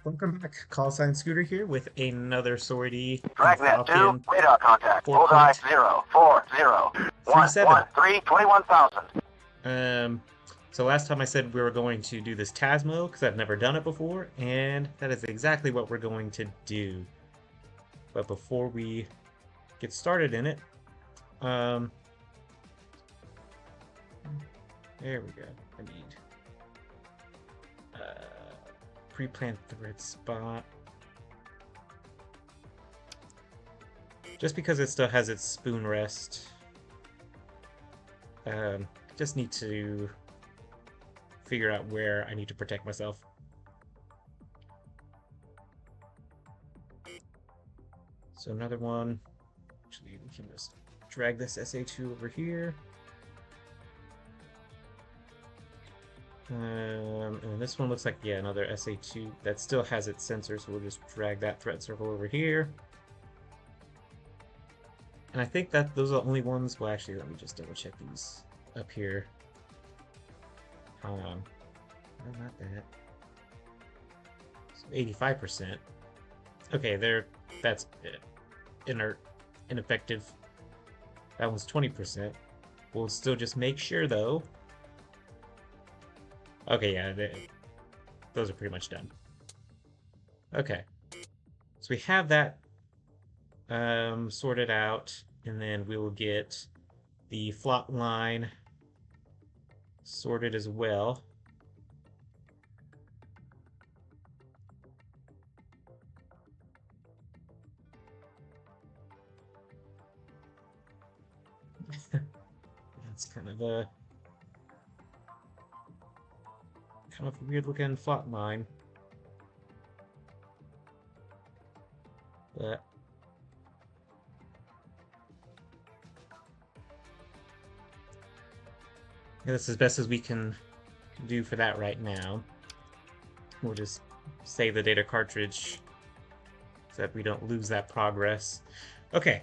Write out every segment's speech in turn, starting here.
Welcome back. Call sign Scooter here with another sortie in Dragnet 2, Falcon radar contact. Bullseye 040. 4.37. 21,000. So last time I said we were going to do this Tasmo because I've never done it before, and that is exactly what we're going to do. But before we get started in it, there we go. I need pre-plant thread spot. Just because it still has its spoon rest. Just need to figure out where I need to protect myself. So another one. Actually, we can just drag this SA2 over here. And this one looks like, yeah, another SA2 that still has its sensor, so we'll just drag that thread circle over here. And I think that those are the only ones. Well, actually, let me just double check these up here. No, not that. So 85%. Okay, that's inert, ineffective. That one's 20%. We'll still just make sure, though. Okay, yeah, those are pretty much done. Okay, so we have that sorted out, and then we will get the flot line sorted as well. That's kind of a weird looking flot line, but that's as best as we can do for that right now. We'll just save the data cartridge so that we don't lose that progress. Okay,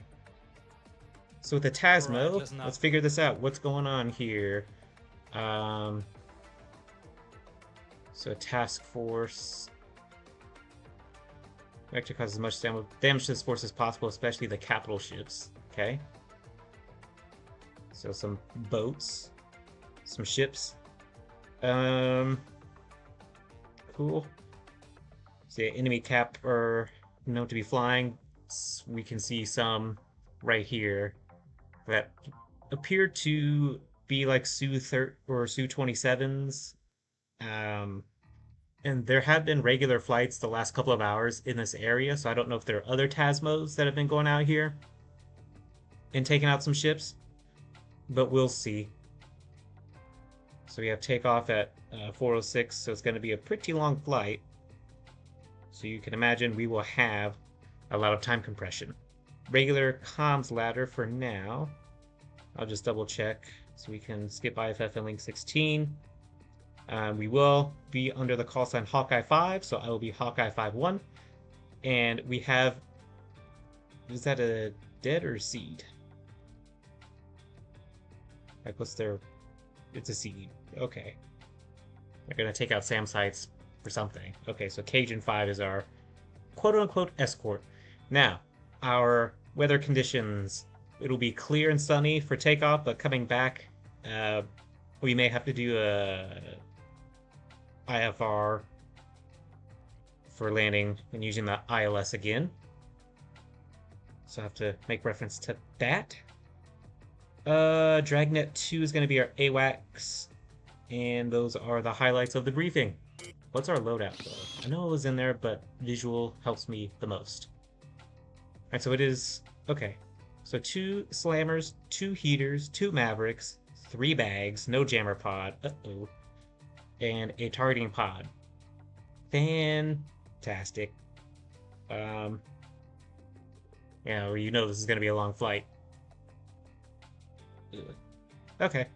so with the Tasmo, Right, let's figure this out. What's going on here? So task force. Vector causes as much damage to this force as possible, especially the capital ships. Okay. So some boats, some ships. Cool. So the enemy cap are known to be flying. We can see some right here that appear to be like Su-27s. And there have been regular flights the last couple of hours in this area, so I don't know if there are other Tasmos that have been going out here and taking out some ships, but we'll see. So we have takeoff at 4:06, so it's going to be a pretty long flight. So you can imagine we will have a lot of time compression. Regular comms ladder for now. I'll just double check so we can skip IFF and Link 16. We will be under the call sign Hawkeye 5, so I will be Hawkeye 5-1. And we have... Is that a dead or a seed? Like, what's their... It's a seed. Okay. They're going to take out SAM sites for something. Okay, so Cajun 5 is our quote-unquote escort. Now, our weather conditions. It'll be clear and sunny for takeoff, but coming back, we may have to do a IFR for landing and using the ILS again. So I have to make reference to that. Dragnet 2 is going to be our AWACS, and those are the highlights of the briefing. What's our loadout though? I know it was in there, but visual helps me the most. Alright, so it is... Okay. So 2 slammers, 2 heaters, 2 mavericks, 3 bags, no jammer pod. Uh-oh. And a targeting pod. Fantastic. Yeah, well, you know this is going to be a long flight. Okay.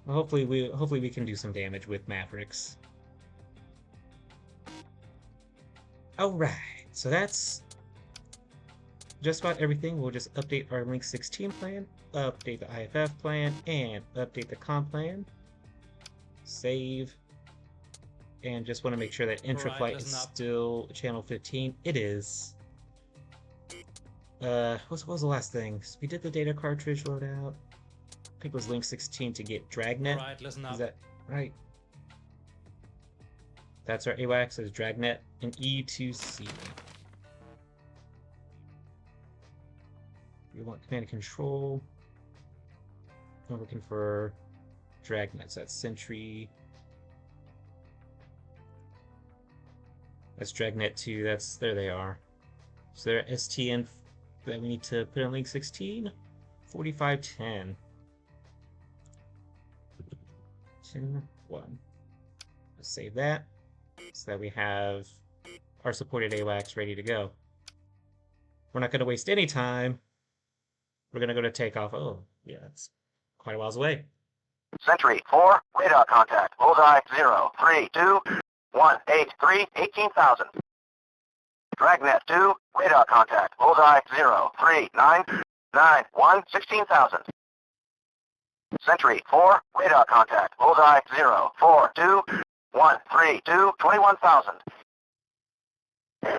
Well, hopefully we can do some damage with mavericks. Alright, so that's just about everything. We'll just update our Link 16 plan, update the IFF plan, and update the comp plan. Save. And just want to make sure that intra-flight is still channel 15. It is. What was the last thing? We did the data cartridge loadout. I think it was link 16 to get Dragnet. Alright, listen up. Is that right? That's our AWACS as Dragnet and E2C. We want command and control. We're looking for Dragnets. That's Sentry. That's Dragnet 2. There they are. So they're STN that we need to put in link 16. 4510. 10-1. Let's save that so that we have our supported AWACS ready to go. We're not going to waste any time. We're going to go to takeoff. Oh, yeah, it's quite a whiles away. Sentry 4, radar contact. Bullseye 0, 3, 2, 1, 8, 3, 18,000. Dragnet 2, radar contact. Bullseye 0, 3, 9, 9, 1, 16,000. Sentry 4, radar contact. Bullseye 0, 4, 2, 1, 3, 2, 21,000.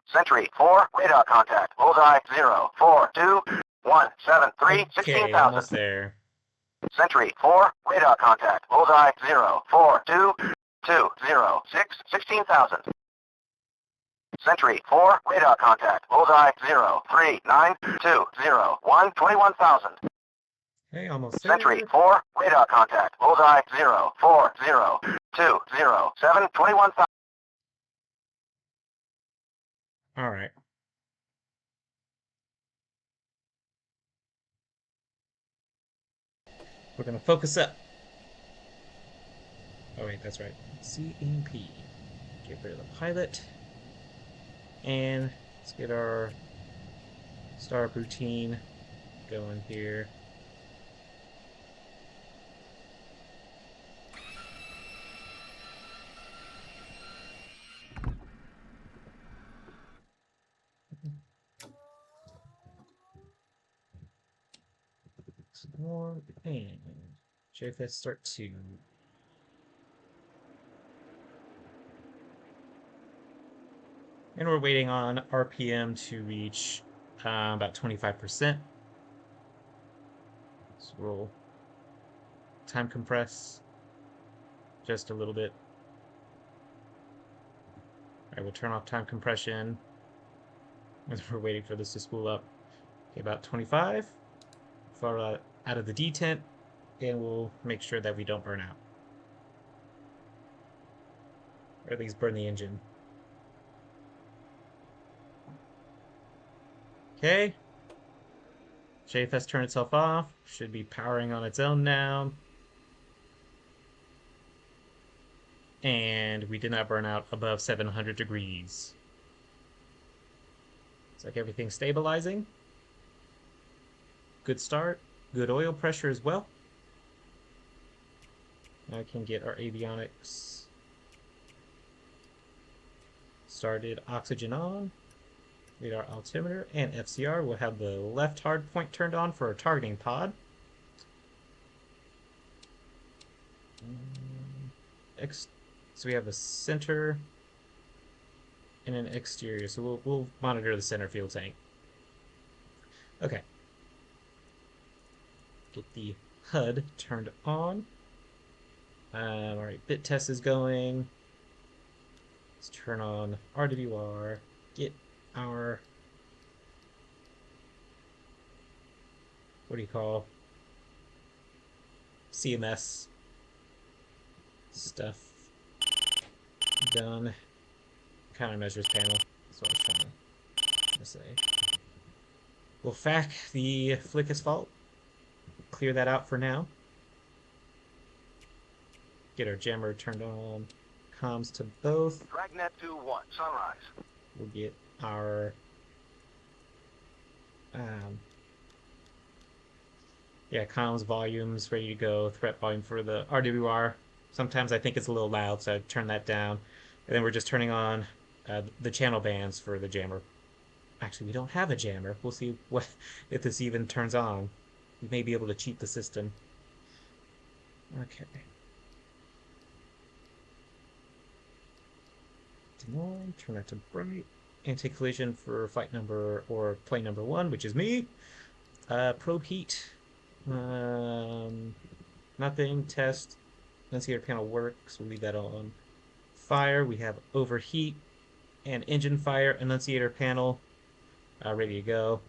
Sentry 4, radar contact. Bullseye 0, 4, 2, 1, 7, 3, 16,000. Almost there. Sentry 4, radar contact. Bullseye 0, 4, 2, 2, 0, 6, 16,000. Sentry 4, radar contact. Bullseye 0, 3, 9, 2, 0, 1, 21,000. Hey, almost there. Sentry 4, radar contact. Bullseye 0, 4, 0, 2, 0, 7, 21,000. Alright. We're going to focus up. Oh, wait, that's right. CMP. Get rid of the pilot. And let's get our startup routine going here. Some more and JFS start 2. And we're waiting on RPM to reach about 25%. So we'll time compress just a little bit. Alright, we'll turn off time compression as we're waiting for this to spool up. Okay, about 25. Far out of the detent, and we'll make sure that we don't burn out. Or at least burn the engine. Okay. JFS turned itself off. Should be powering on its own now. And we did not burn out above 700 degrees. Looks like everything's stabilizing. Good start. Good oil pressure as well. Now I can get our avionics started. Oxygen on. Radar altimeter and FCR. We'll have the left hard point turned on for our targeting pod. So we have a center and an exterior. So we'll monitor the center fuel tank. Okay. Get the HUD turned on. Alright, bit test is going. Let's turn on RWR. Get our, what do you call, CMS stuff done. Countermeasures panel. That's what I was trying to say. We'll FAC the flick asphalt. Clear that out for now. Get our jammer turned on. Comms to both. Dragnet 2-1, sunrise. We'll get our comms volumes ready to go. Threat volume for the RWR. Sometimes I think it's a little loud, so I turn that down. And then we're just turning on the channel bands for the jammer. Actually, we don't have a jammer. We'll see what if this even turns on. We may be able to cheat the system. Okay. on, turn that to bright. Anti-collision for flight number or plane number 1, which is me. Probe heat. Nothing. Test. Annunciator panel works. We'll leave that on. Fire. We have overheat and engine fire. Annunciator panel ready to go.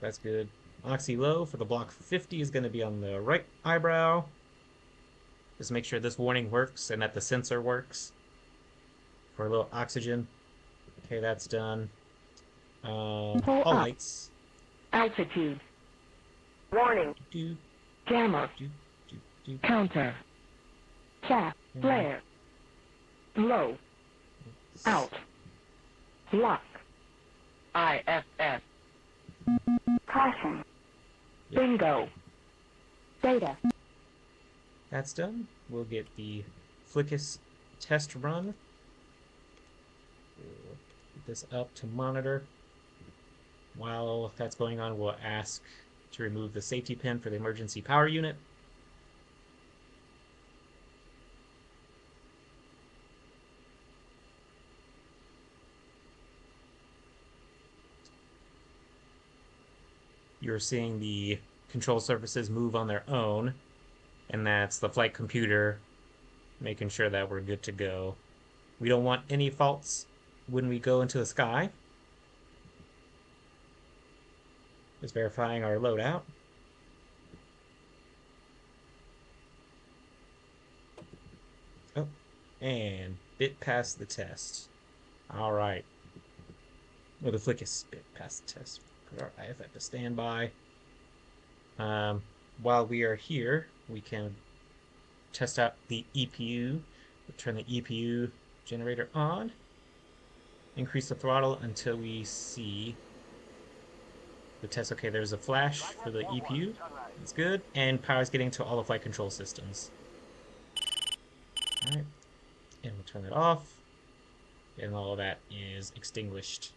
That's good. Oxy low for the block 50 is going to be on the right eyebrow. Just make sure this warning works and that the sensor works for a little oxygen. Okay, that's done. All lights. Altitude. Warning. Jammer. Counter. Chaff. Flare. Low. Out. Lock. IFS. Caution. Bingo. Data. That's done. We'll get the Flickus test run. We'll get this up to monitor. While that's going on, we'll ask to remove the safety pin for the emergency power unit. You're seeing the control surfaces move on their own, and that's the flight computer making sure that we're good to go. We don't want any faults when we go into the sky. Just verifying our loadout. Oh, and bit past the test. All right. Well, the Flickus bit past the test. Put our IFF to standby. While we are here, we can test out the EPU. We'll turn the EPU generator on. Increase the throttle until we see the test. Okay, there's a flash for the EPU. That's good. And power's getting to all the flight control systems. Alright. And we'll turn it off. And all of that is extinguished.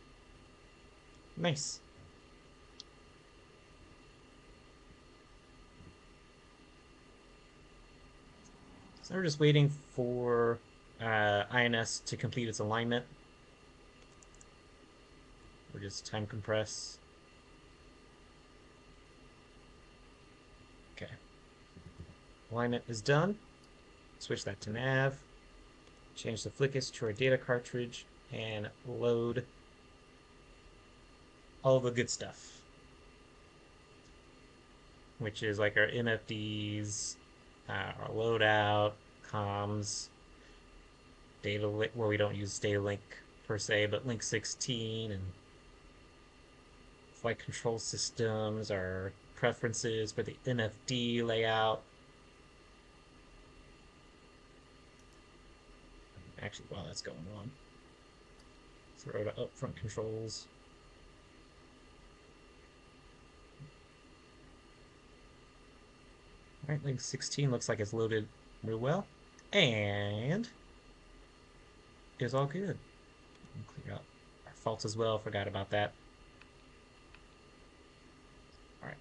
Nice. So we're just waiting for INS to complete its alignment. We'll just time compress. Okay. Alignment is done. Switch that to nav. Change the Flickus to our data cartridge and load all the good stuff, which is like our MFDs, our loadout, comms, data link, well, we don't use data link per se, but link 16 and flight control systems, our preferences for the MFD layout. Actually, while that's going on, throw to upfront controls. Alright, link 16 looks like it's loaded real well. And it's all good. Clear out our faults as well. Forgot about that. Alright.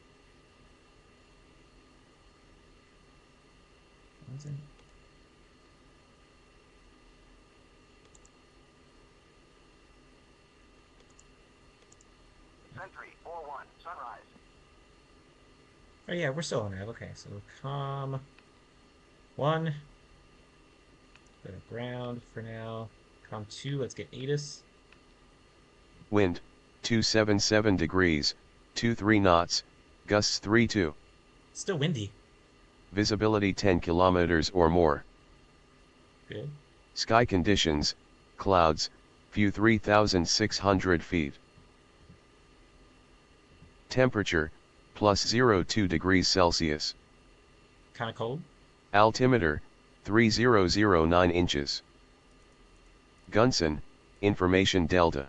Sentry 4-1, sunrise. Oh yeah, we're still on nav. Okay, so comm 1. Go to ground for now. Comm 2, let's get ATIS. Wind, 277 degrees, 23 knots, gusts 32. Still windy. Visibility 10 kilometers or more. Good. Sky conditions, clouds, view 3,600 feet. Temperature, +02 degrees Celsius. Kind of cold. Altimeter, 3009 inches. Gunson, information Delta.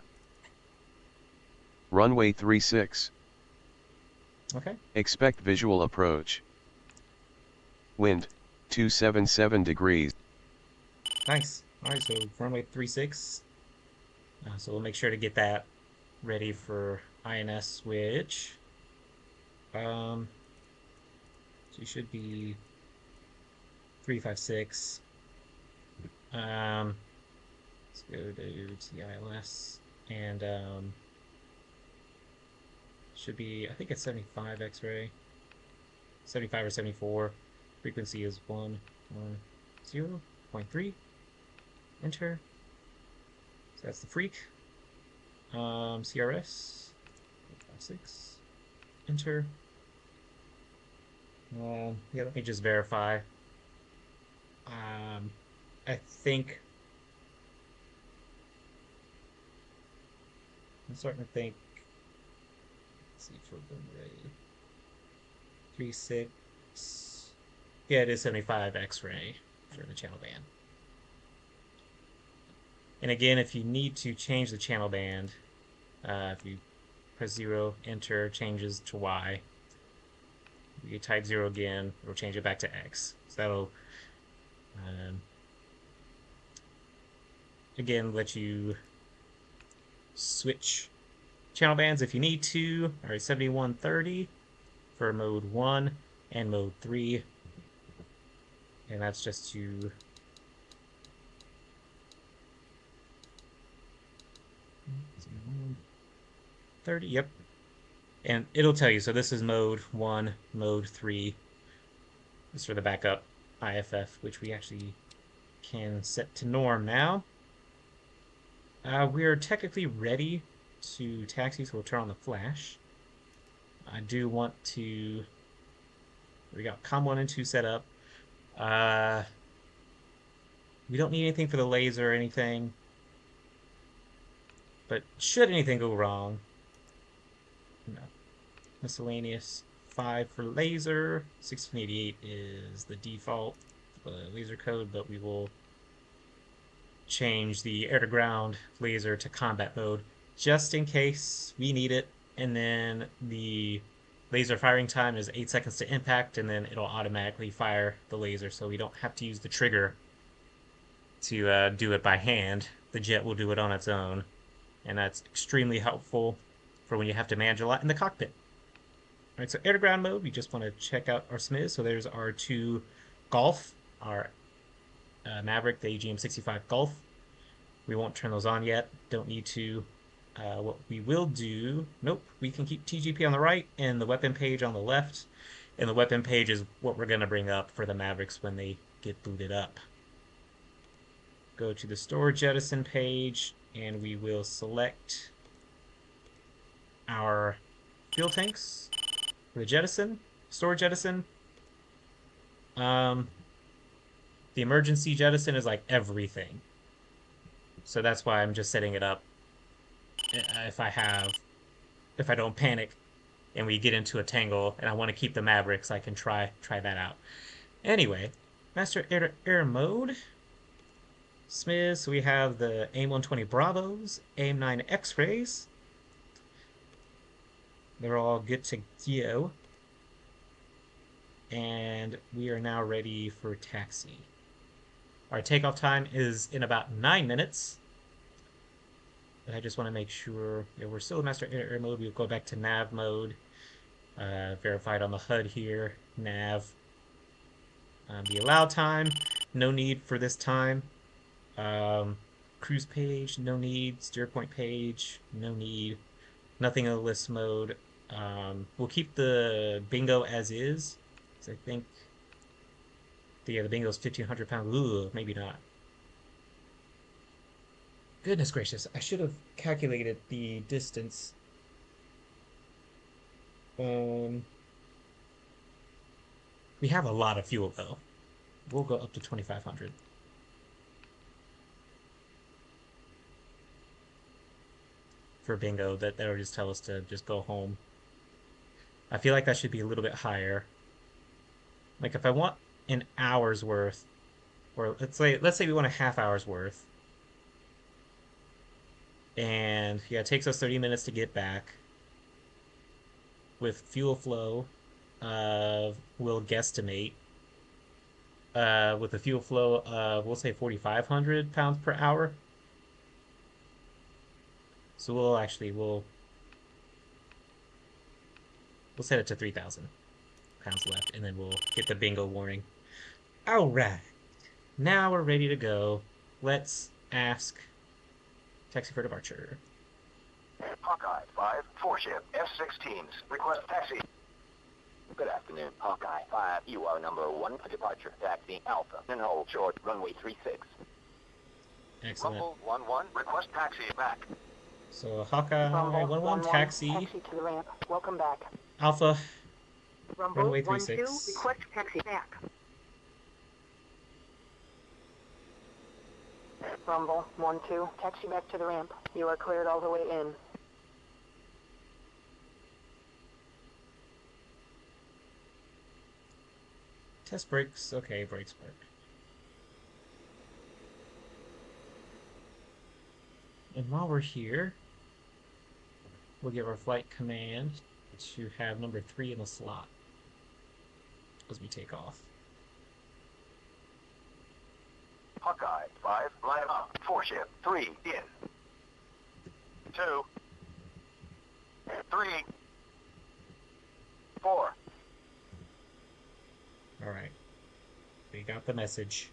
Runway 36. Okay. Expect visual approach. Wind, 277 degrees. Nice. Alright, so runway 36. So we'll make sure to get that ready for INS, which so you should be 356. So Let's go to TILS and should be, I think it's 75 X-ray, 75 or 74. Frequency is 110.3. Enter. So that's the freak. CRS 856. Enter. Yeah, let me just verify. I think I'm starting to think. Let's see for the ray. 36. Yeah, it is 75 X-ray for the channel band. And again, if you need to change the channel band, if you press 0, enter, changes to Y. You type 0 again, it'll change it back to X. So that'll, again, let you switch channel bands if you need to. All right, 7130 for mode 1 and mode 3. And that's just to 30, yep. And it'll tell you, so this is mode 1, mode 3. This is for the backup IFF, which we actually can set to norm now. We're technically ready to taxi, so we'll turn on the flash. I do want to... We got COM 1 and 2 set up. We don't need anything for the laser or anything. But should anything go wrong... No. Miscellaneous 5 for laser. 1688 is the default laser code, but we will change the air-to-ground laser to combat mode just in case we need it. And then the laser firing time is 8 seconds to impact, and then it'll automatically fire the laser, so we don't have to use the trigger to do it by hand. The jet will do it on its own, and that's extremely helpful for when you have to manage a lot in the cockpit. All right, so air-to-ground mode, we just want to check out our SMIS. So there's our 2 Golf, our Maverick, the AGM-65 Golf. We won't turn those on yet. Don't need to. What we will do, nope, we can keep TGP on the right and the weapon page on the left. And the weapon page is what we're going to bring up for the Mavericks when they get booted up. Go to the store jettison page, and we will select our fuel tanks for the jettison, store jettison. The emergency jettison is like everything. So that's why I'm just setting it up. If I don't panic and we get into a tangle and I want to keep the Mavericks, I can try that out. Anyway, master air mode. SMIS, so we have the AIM-120 Bravos, AIM-9 X-rays. They're all good to go. And we are now ready for taxi. Our takeoff time is in about 9 minutes. But I just want to make sure we're still in master air mode. We'll go back to nav mode. Verified on the HUD here. Nav. The allow time, no need for this time. Cruise page, no need. Steer point page, no need. Nothing in the list mode. We'll keep the bingo as is. I think the bingo's 1,500 pounds. Ooh, maybe not. Goodness gracious, I should have calculated the distance. We have a lot of fuel though. We'll go up to 2,500. For bingo, that'll just tell us to just go home. I feel like that should be a little bit higher. Like if I want an hour's worth, or let's say we want a half hour's worth, and yeah, it takes us 30 minutes to get back. With fuel flow, we'll guesstimate with a fuel flow of, we'll say 4,500 pounds per hour. So we'll set it to 3,000 pounds left, and then we'll get the bingo warning. All right, now we're ready to go. Let's ask Taxi for departure. Hawkeye 5, 4-ship, F-16s. Request taxi. Good afternoon, Hawkeye 5. You are number 1 for departure. Taxi Alpha. And hold short, runway 36. Excellent. Rumble 11, request taxi back. So Hawkeye Rumble 1-1 taxi. Taxi to the ramp. Welcome back. Alpha. Rumble Runway 12, 36. request taxi back. Rumble 12, taxi back to the ramp. You are cleared all the way in. Test brakes. Okay, brakes work. And while we're here, we'll give our flight command to have number 3 in the slot as we take off. Hawkeye 5, line up. 4-ship, 3, in. 2, 3, 4. Alright. We got the message.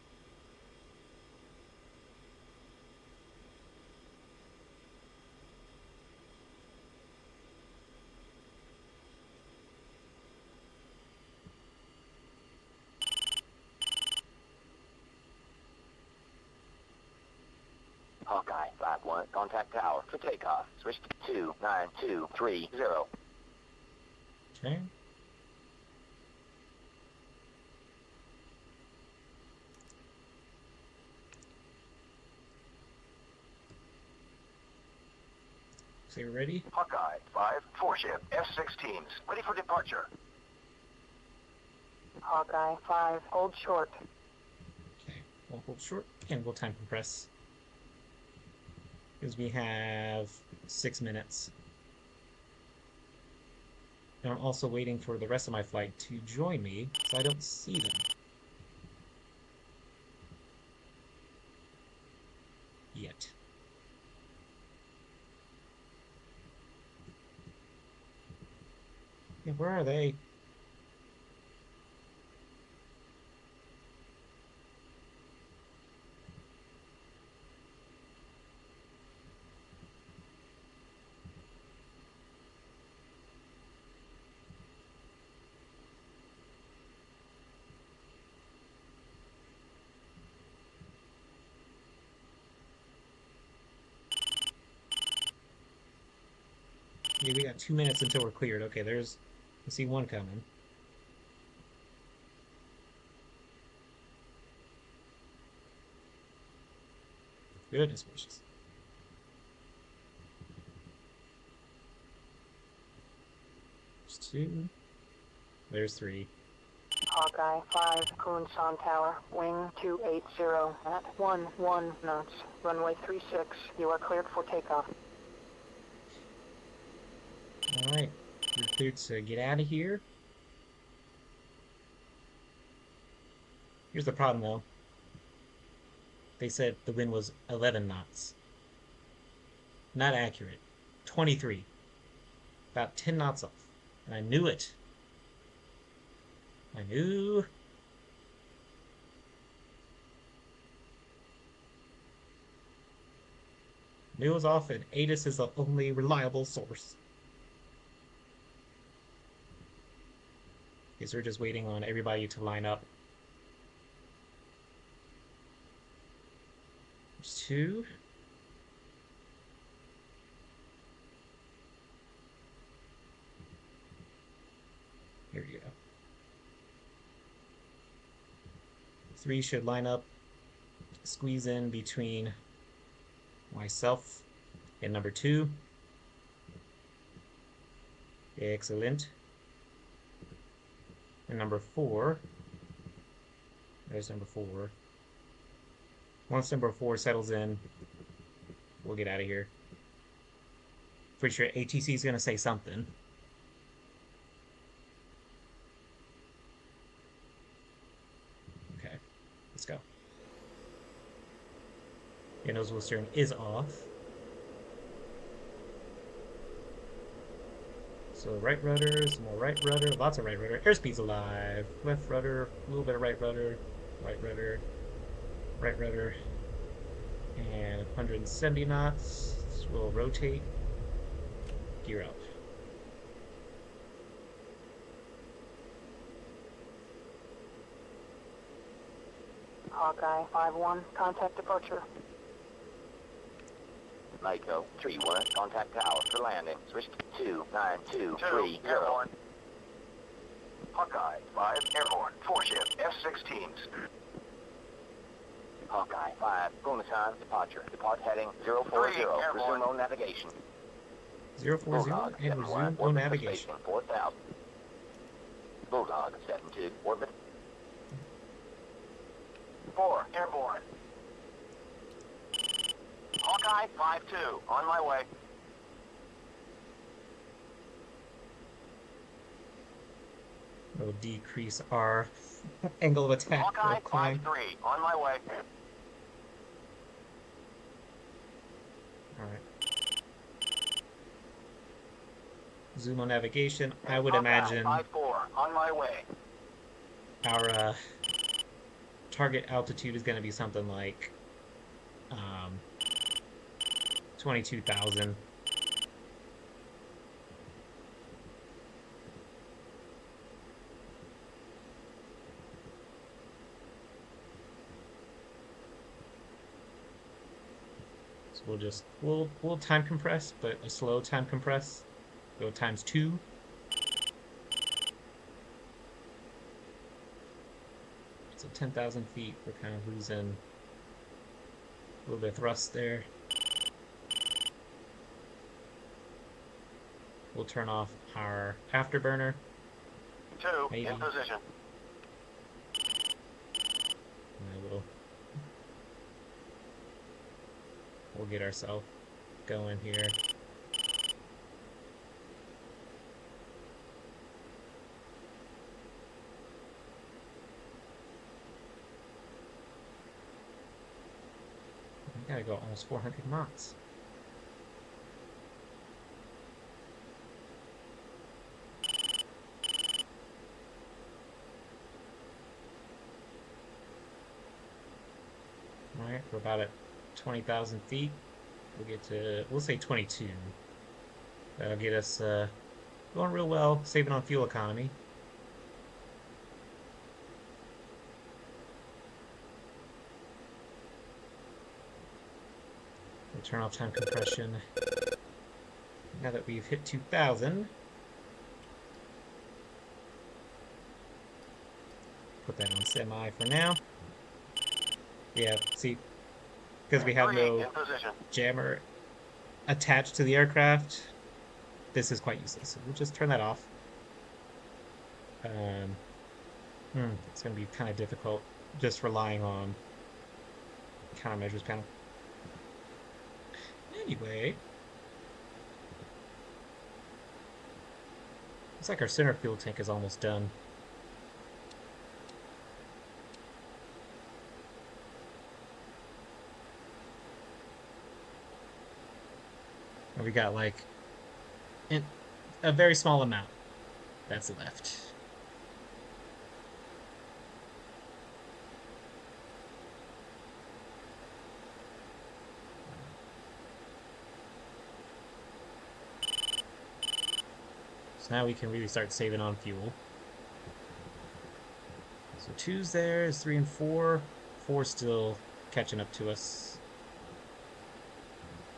Hawkeye 5-1, contact tower for takeoff. Switch to 29230. Okay. So you ready? Hawkeye 5, 4-ship, F-16s. Ready for departure. Hawkeye 5, hold short. Okay. We'll hold short and we'll time compress. Because we have 6 minutes. And I'm also waiting for the rest of my flight to join me, so I don't see them. Yet. Yeah, where are they? Yeah, we got 2 minutes until we're cleared. Okay, I see one coming. Goodness gracious. There's 2. There's 3. Hawkeye 5, Kunsan Tower, wing 280 at 11 knots, runway 36. You are cleared for takeoff. Alright, we're cleared to get out of here. Here's the problem though. They said the wind was 11 knots. Not accurate. 23. About 10 knots off. And I knew it. I knew. Knew it was off, and ATIS is the only reliable source. Okay, so we're just waiting on everybody to line up. There's 2. Here we go. 3 should line up, squeeze in between myself and number 2. Excellent. And number 4. There's number 4. Once number 4 settles in, we'll get out of here. Pretty sure ATC is going to say something. Okay, let's go. Yeah, nose wheel steering is off. So right rudder, some more right rudder, lots of right rudder. Airspeed's alive. Left rudder, a little bit of right rudder, right rudder, right rudder. And 170 knots. We'll rotate. Gear up. Hawkeye 5-1, contact departure. Mako 3-1, contact tower for landing. Switch to 2923. Airborne. Hawkeye 5, airborne. 4 ship, F-16s. Hawkeye 5, Gumasan, departure. Depart heading 040, resume on navigation. 040 Bulldog and 7-1, resume on orbit navigation. for 4,000. Bulldog 7-2, orbit. 4, airborne. Hawkeye 5-2, on my way. We'll decrease our angle of attack. Hawkeye We'll climb. 5-3, on my way. Alright. Zoom on navigation. I would Hawkeye imagine 5-4, on my way. our target altitude is going to be something like 22,000. So we'll time compress, but a slow time compress. Go times 2. So 10,000 feet, we're kind of losing a little bit of thrust there. We'll turn off our afterburner. 2, Maybe. in position. And we'll get ourselves going here. We gotta go almost 400 knots. Alright, we're about at 20,000 feet. We'll say 22. That'll get us going real well, saving on fuel economy. We'll turn off time compression. Now that we've hit 2,000. Put that on semi for now. Yeah, see, because we have 3, no in position. jammer attached to the aircraft, this is quite useless. So we'll just turn that off. It's going to be kind of difficult just relying on countermeasures panel. Anyway, looks like our center fuel tank is almost done. And we got like a very small amount that's left. So now we can really start saving on fuel. So 2's there, is 3 and 4. 4's still catching up to us.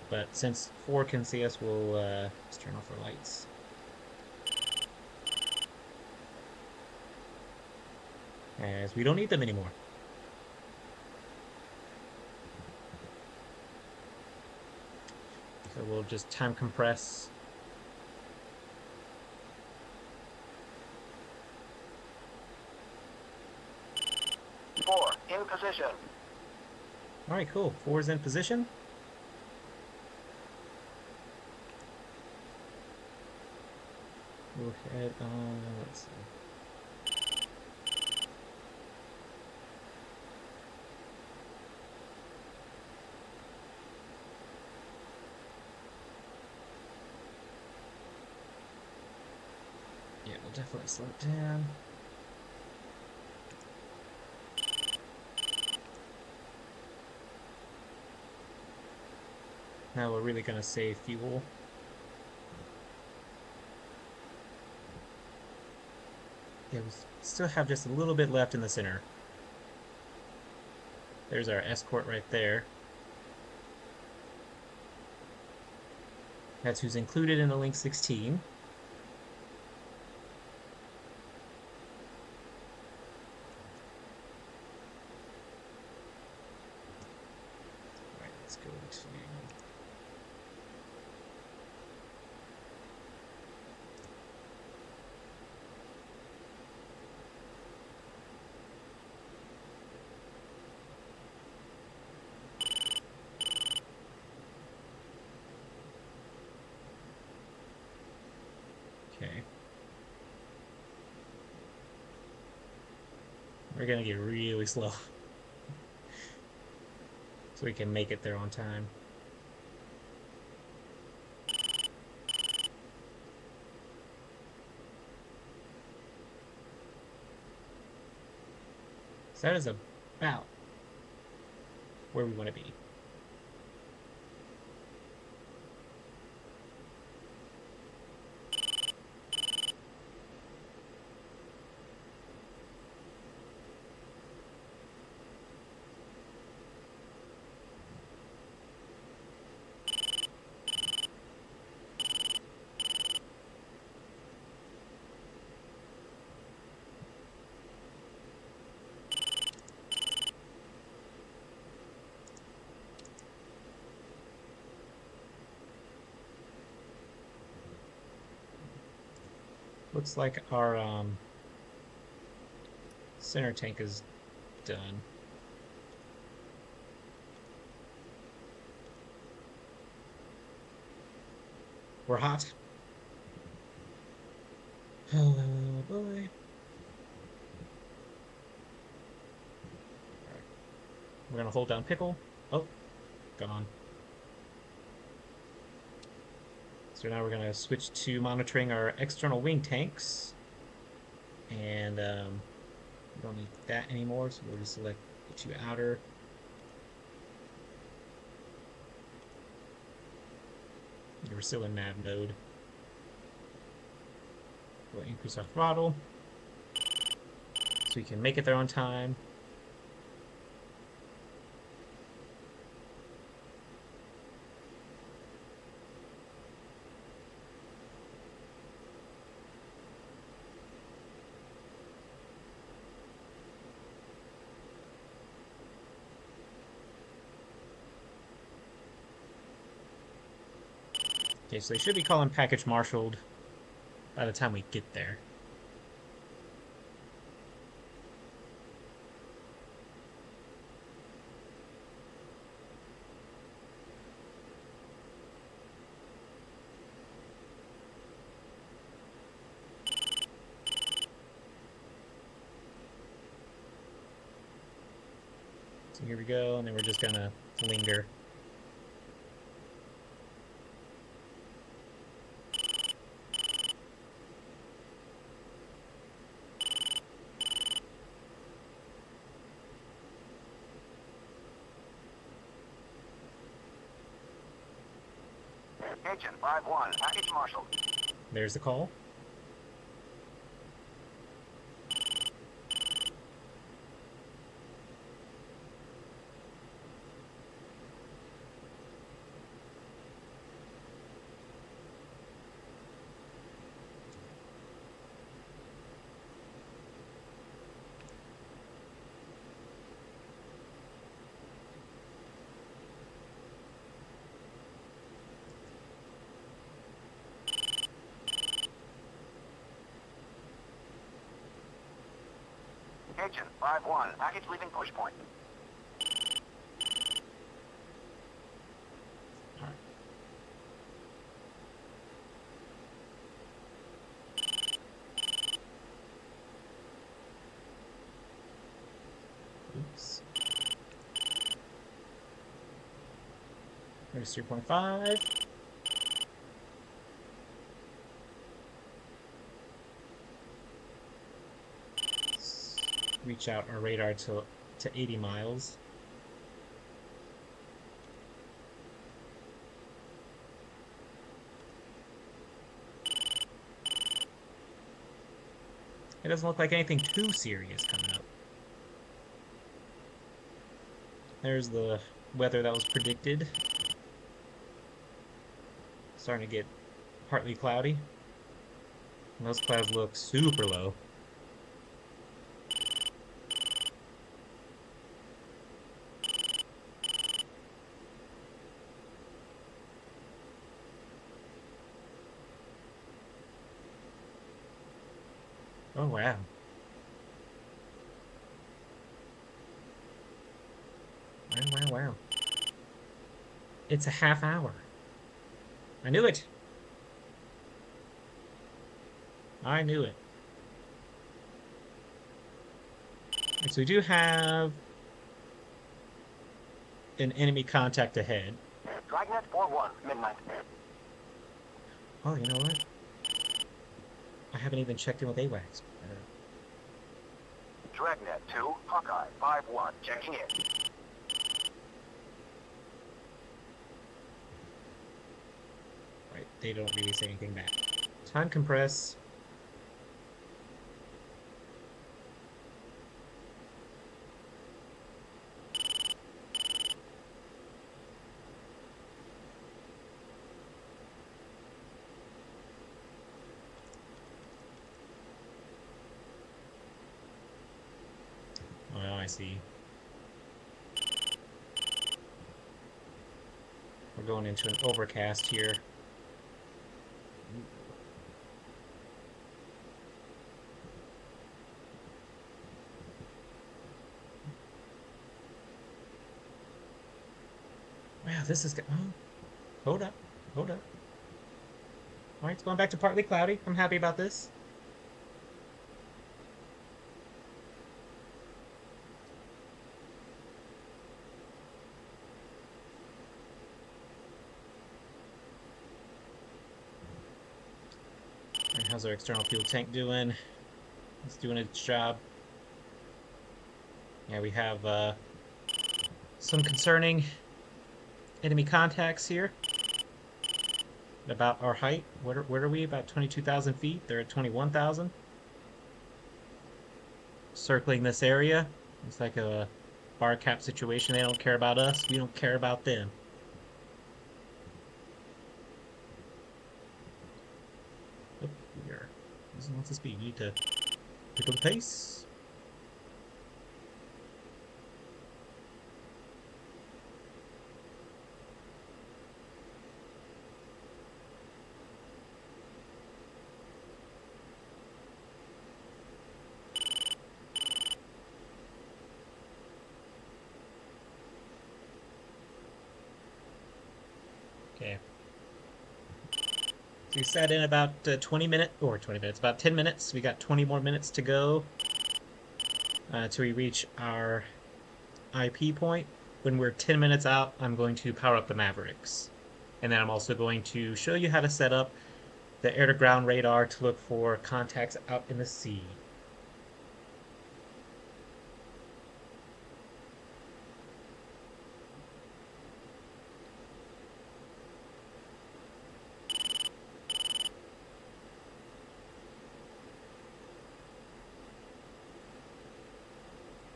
But since 4 can see us, we'll just turn off our lights. As we don't need them anymore. So we'll just time compress. Four, in position. Alright, cool. 4's in position. We'll head on, let's see. Yeah, we'll definitely slow it down. Now we're really gonna save fuel. Yeah, we still have just a little bit left in the center. There's our escort right there. That's who's included in the Link 16. Alright, let's go to... Okay. We're gonna get really slow. So we can make it there on time. So that is about where we want to be. Looks like our center tank is done. We're hot. Oh boy. Alright. We're gonna hold down pickle. Oh, gone. So now we're gonna switch to monitoring our external wing tanks. And we don't need that anymore, so we'll just select the two outer. We're still in nav mode. We'll increase our throttle so we can make it there on time. Okay, so they should be calling package marshaled by the time we get there. So here we go, and then we're just gonna linger. Agent 5-1, package marshaled. There's the call. Agent 5-1, package leaving push point. Alright. Oops. There's 3.5. Reach out our radar to 80 miles. It doesn't look like anything too serious coming up. There's the weather that was predicted. Starting to get partly cloudy. And those clouds look super low. Oh, wow. Wow. It's a half hour. I knew it. I knew it. So we do have an enemy contact ahead. Dragnet 4-1, midnight. Oh, you know what? I haven't even checked in with AWACS. Dragnet 2, Hawkeye 5-1, checking in. Right, they don't really say anything back. Time compress. Oh, I see. We're going into an overcast here. Wow, this is... Oh, hold up. Hold up. Alright, it's going back to partly cloudy. I'm happy about this. Alright, how's our external fuel tank doing? It's doing its job. Yeah, we have some concerning enemy contacts here. About our height. Where are we? About 22,000 feet. They're at 21,000. Circling this area. It's like a bar cap situation. They don't care about us. We don't care about them. Oh, we are losing lots of speed. We need to pick up the pace. Okay. So we sat in about 20 minutes, about 10 minutes. We got 20 more minutes to go till we reach our IP point. When we're 10 minutes out, I'm going to power up the Mavericks. And then I'm also going to show you how to set up the air-to-ground radar to look for contacts out in the sea.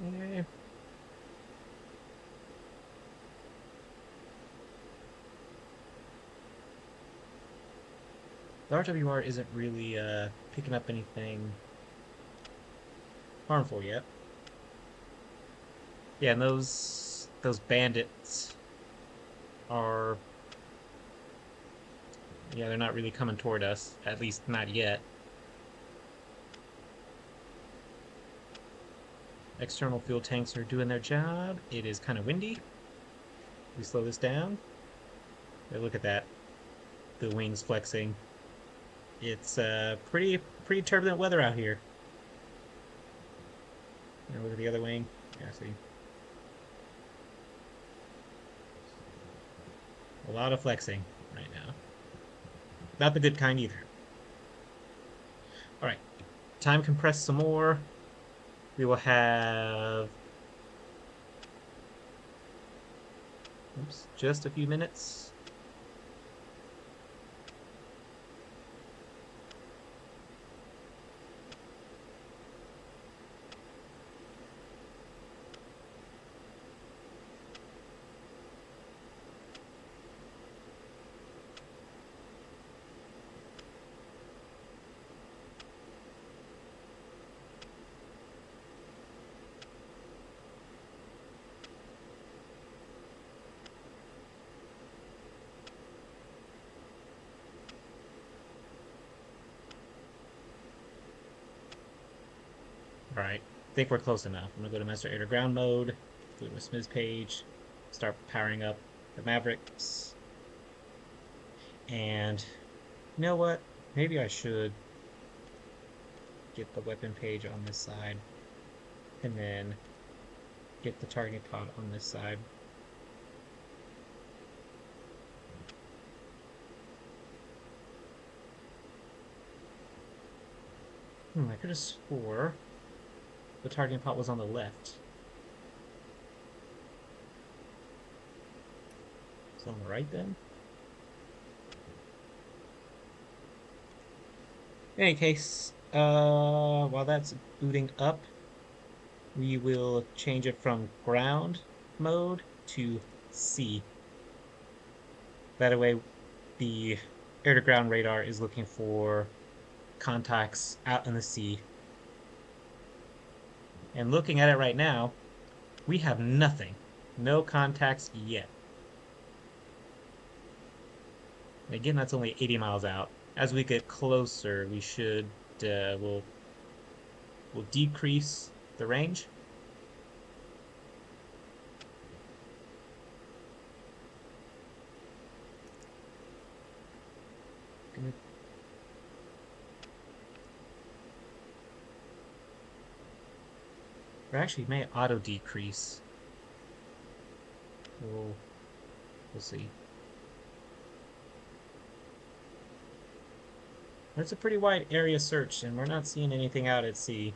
Okay. The RWR isn't really picking up anything harmful yet. Yeah, and those bandits are... Yeah, they're not really coming toward us. At least not yet. External fuel tanks are doing their job. It is kind of windy. We slow this down. But look at that. The wings flexing. It's pretty turbulent weather out here. And look at the other wing. Yeah, see. A lot of flexing right now. Not the good kind either. Alright. Time compress some more. We will have... Oops, just a few minutes. Alright, I think we're close enough. I'm gonna go to Master Air to Ground mode, go to Smith's page, start powering up the Mavericks. And you know what? Maybe I should get the weapon page on this side and then get the targeting pod on this side. I could have swore the targeting pod was on the left. Is it on the right then? In any case, while that's booting up, we will change it from ground mode to sea. That way, the air-to-ground radar is looking for contacts out in the sea. And looking at it right now, we have nothing. No contacts yet. And again, that's only 80 miles out. As we get closer, we should we'll decrease the range. Or actually, it may auto decrease. We'll see. It's a pretty wide area search, and we're not seeing anything out at sea.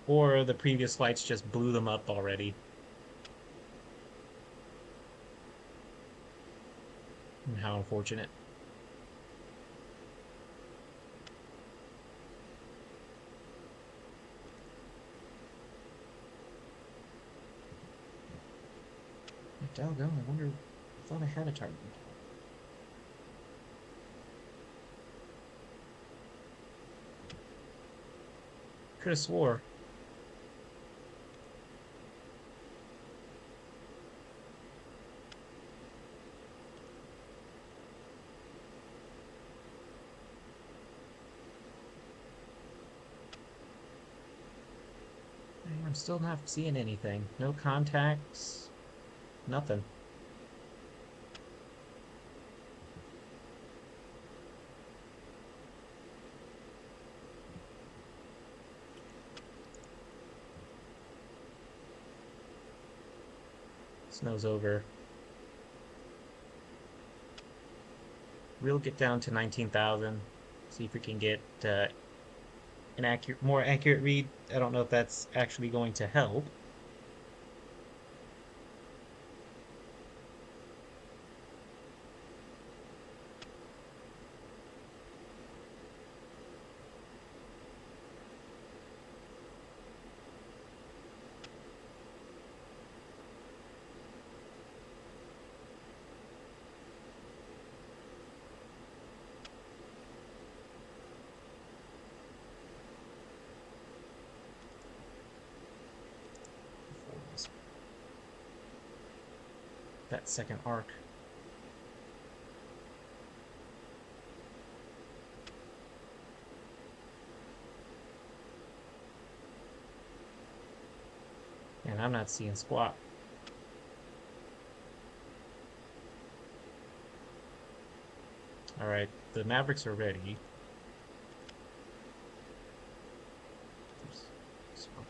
Or the previous flights just blew them up already. And how unfortunate. Doggone, I wonder, I thought I had a target. Could have swore. I'm still not seeing anything. No contacts. Nothing. Snow's over. We'll get down to 19,000. See if we can get an more accurate read. I don't know if that's actually going to help. That second arc. And I'm not seeing squat. Alright, the Mavericks are ready. Just want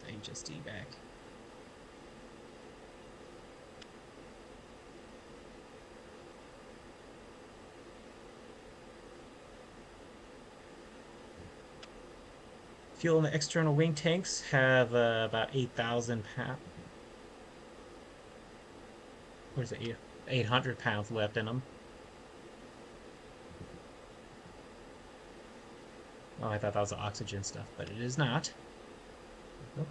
the HSD back. Fuel in the external wing tanks have about 8,000 pounds. What is it? 800 pounds left in them. Oh, I thought that was the oxygen stuff, but it is not. Oh,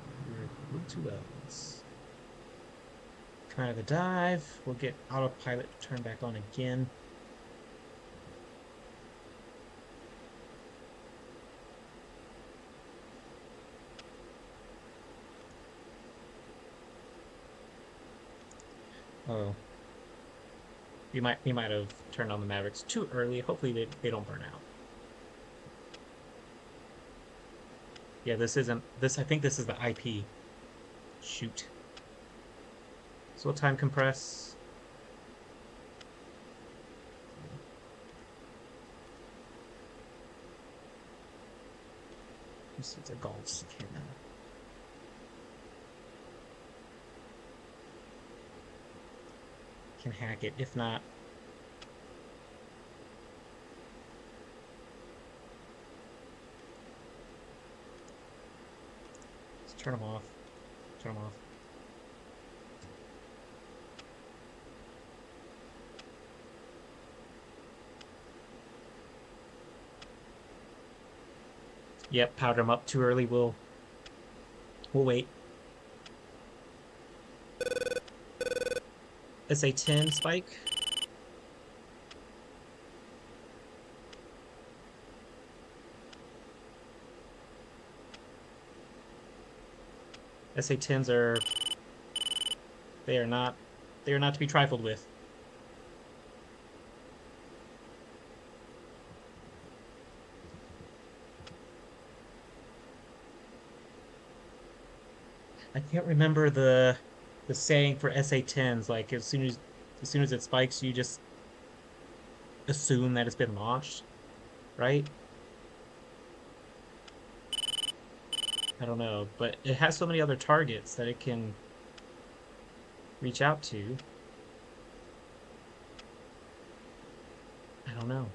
we're too well. Let's come out of the dive. We'll get autopilot turned back on again. Oh. We might have turned on the Mavericks too early. Hopefully they don't burn out. Yeah, this isn't this. I think this is the IP. Shoot. So what time compress? This is a golf. Can hack it. If not, let's turn them off. Turn them off. Yep, powder them up too early. We'll wait. SA-10 spike. SA-10s are they are not to be trifled with. I can't remember the saying for SA-10s. Like as soon as it spikes, you just assume that it's been launched, right? I don't know, but it has so many other targets that it can reach out to. I don't know.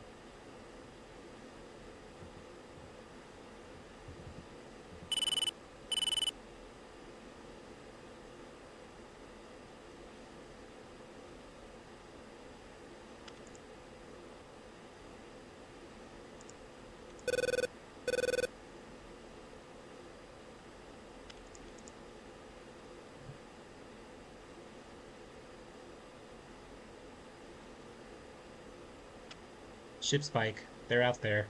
Ship spike. They're out there.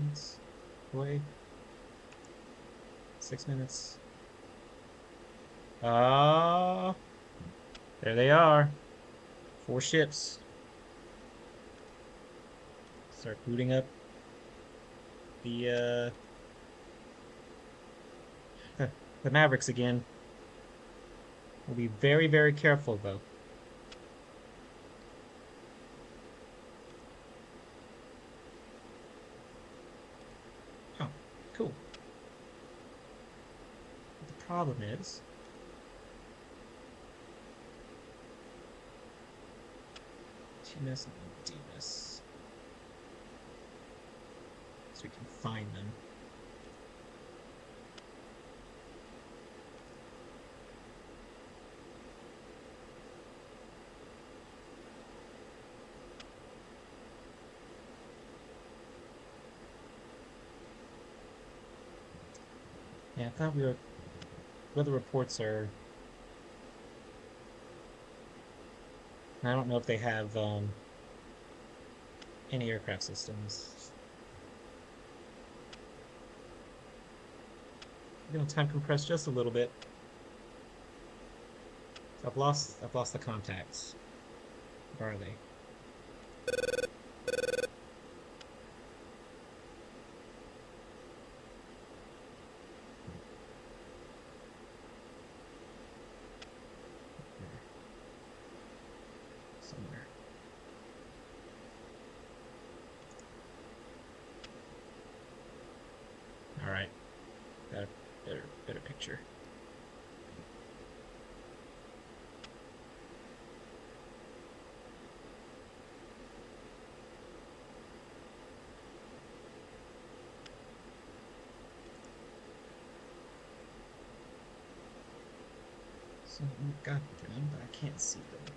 Minutes away. 6 minutes. Ah, there they are. 4 ships. Start booting up the the Mavericks again. We'll be very, very careful though. Oh, cool. The problem is TMS and DMS. So we can find them. Yeah, I thought we were. Weather reports are. I don't know if they have any aircraft systems. I'm gonna time compress just a little bit. I've lost the contacts. Where are they? Somewhere. All right. Got a better picture. So we've got them, but I can't see them.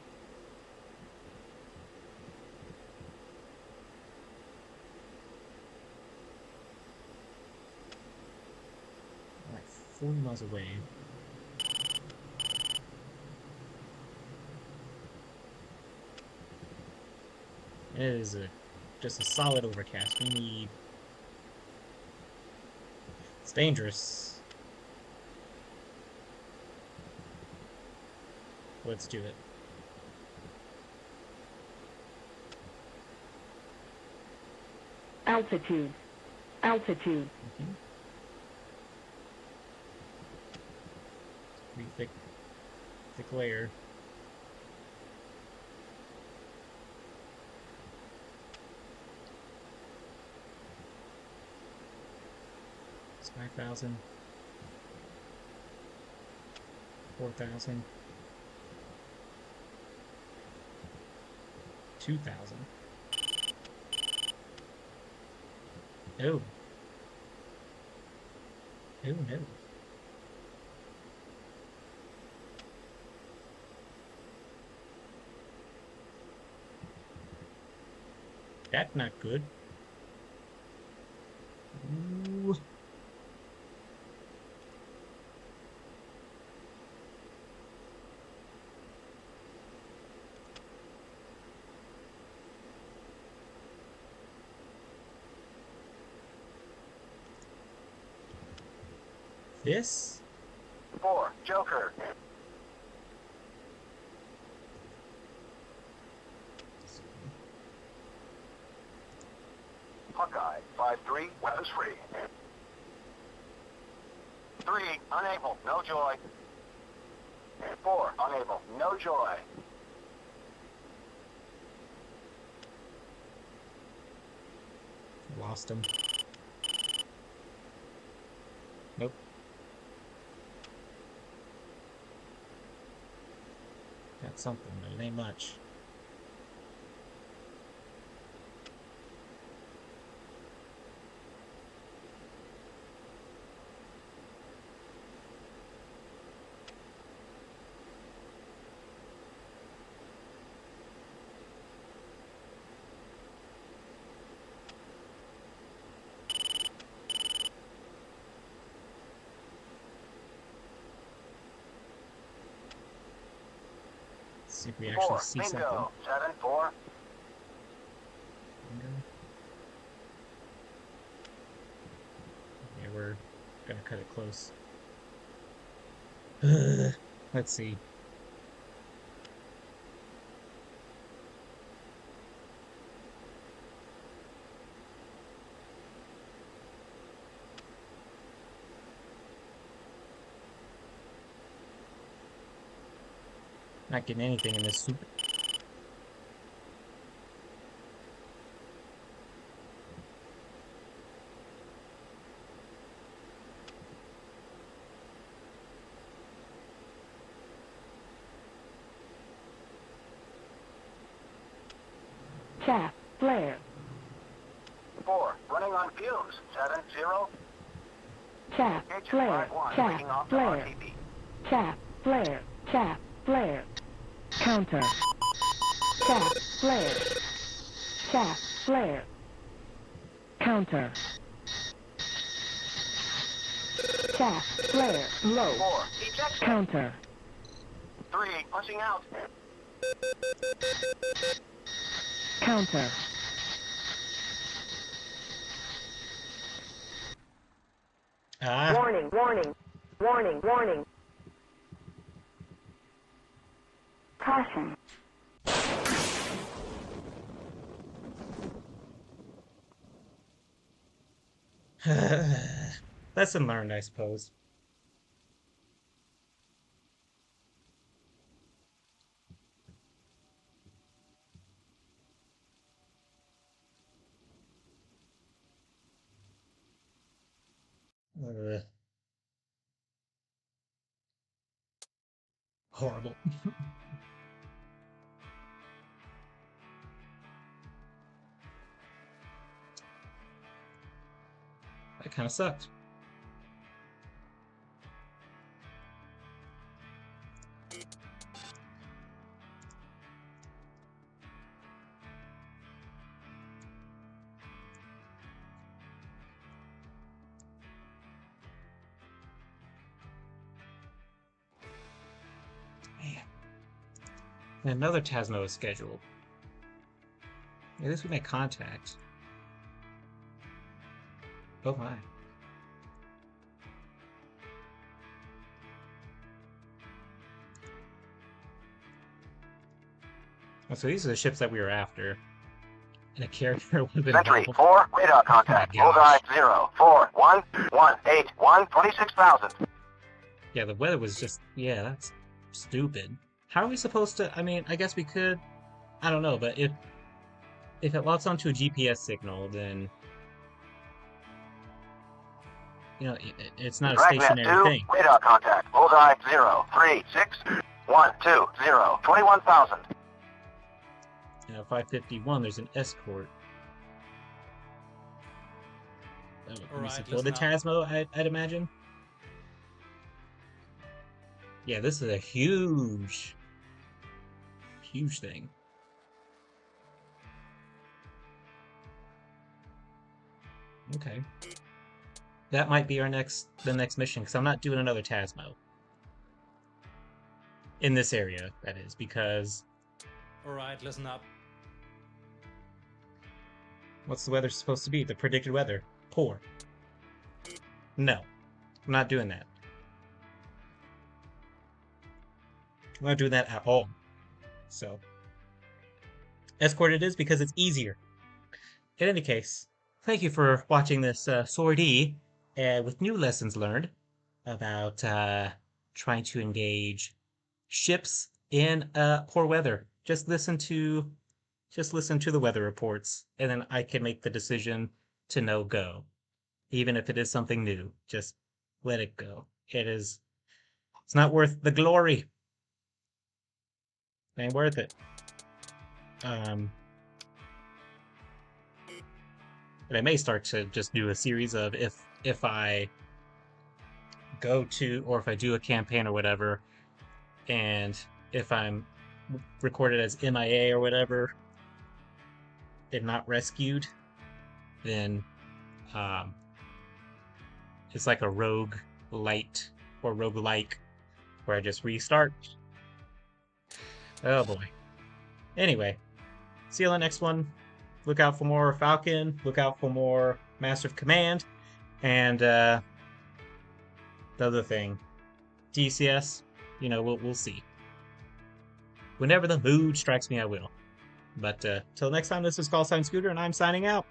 Like 40 miles away. It is just a solid overcast. We need. It's dangerous. Let's do it. Altitude. Altitude. Pretty thick layer. It's 5,000. 4,000. 2,000. Oh. Oh no. That's not good. Ooh. This? 4, Joker. Hawkeye, 5-3, weapons free. 3, unable, no joy. 4, unable, no joy. Lost him. Nope. Got something, but it ain't much. See if we actually 4, see bingo. something. 7, 4. Yeah, we're gonna cut it close. Let's see. Not getting anything in this soup. Chaff. Flare. 4, running on fumes. 7, 0. Chaff. Agent Flare. 5-1, Chaff. taking off the Flare. RTB. Chaff. Flare. Chaff. Flare. Counter. Chaff. Flare. Chaff. Flare. Counter. Chaff. Flare. Low. 4, eject. Counter. 3, punching out. Counter. Ah! Warning, warning, warning, warning. Caution. Lesson learned, I suppose. Horrible. That kind of sucked. Man. And another Tasmo is scheduled. At least we make contact. Oh my. Oh, so these are the ships that we were after. And a carrier would have been Sentry helpful. 4, radar contact. Oh my Bullseye gosh. 0, 4, 1, 1, 8, 1, 26,000. Yeah, the weather was just, yeah, that's stupid. How are we supposed to, I mean, I guess we could, I don't know, but if it locks onto a GPS signal, then, you know, it's not a Dragnet stationary 2, thing. radar contact. Bullseye 0, 3, 6, 1, 2, 0, 21,000. You know, 551, there's an escort. That would be Alright, for the listen up. Tasmo, I'd imagine. Yeah, this is a huge thing. Okay. That might be the next mission, because I'm not doing another Tasmo. In this area, that is, because Alright, listen up. what's the weather supposed to be? The predicted weather. Poor. No. I'm not doing that. I'm not doing that at all. So, escort it is because it's easier. In any case, thank you for watching this sortie with new lessons learned about trying to engage ships in poor weather. Just listen to the weather reports, and then I can make the decision to no go. Even if it is something new, just let it go. It's not worth the glory. It ain't worth it. And I may start to just do a series of if I go to, or if I do a campaign or whatever, and if I'm recorded as MIA or whatever, and not rescued, then it's like a rogue light or roguelike where I just restart. Oh boy. Anyway, see you on the next one. Look out for more Falcon. Look out for more Master of Command. And the other thing, DCS, you know, we'll see. Whenever the mood strikes me, I will. But till next time, this is Call Sign Scooter, and I'm signing out.